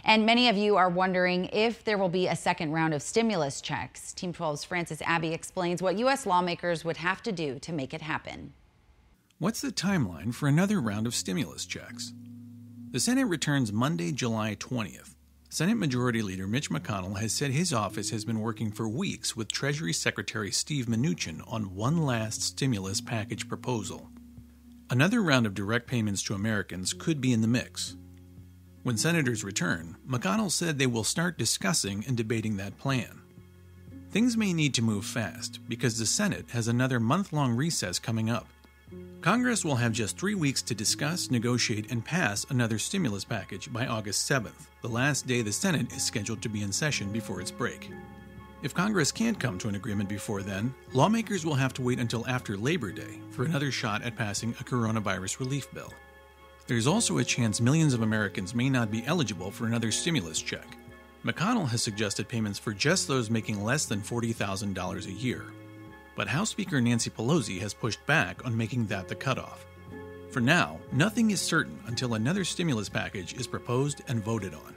And many of you are wondering if there will be a second round of stimulus checks. Team 12's Francis Abbey explains what U.S. lawmakers would have to do to make it happen. What's the timeline for another round of stimulus checks? The Senate returns Monday, July 20th. Senate Majority Leader Mitch McConnell has said his office has been working for weeks with Treasury Secretary Steve Mnuchin on one last stimulus package proposal. Another round of direct payments to Americans could be in the mix. When senators return, McConnell said they will start discussing and debating that plan. Things may need to move fast because the Senate has another month-long recess coming up. Congress will have just 3 weeks to discuss, negotiate, and pass another stimulus package by August 7th, the last day the Senate is scheduled to be in session before its break. If Congress can't come to an agreement before then, lawmakers will have to wait until after Labor Day for another shot at passing a coronavirus relief bill. There's also a chance millions of Americans may not be eligible for another stimulus check. McConnell has suggested payments for just those making less than $40,000 a year. But House Speaker Nancy Pelosi has pushed back on making that the cutoff. For now, nothing is certain until another stimulus package is proposed and voted on.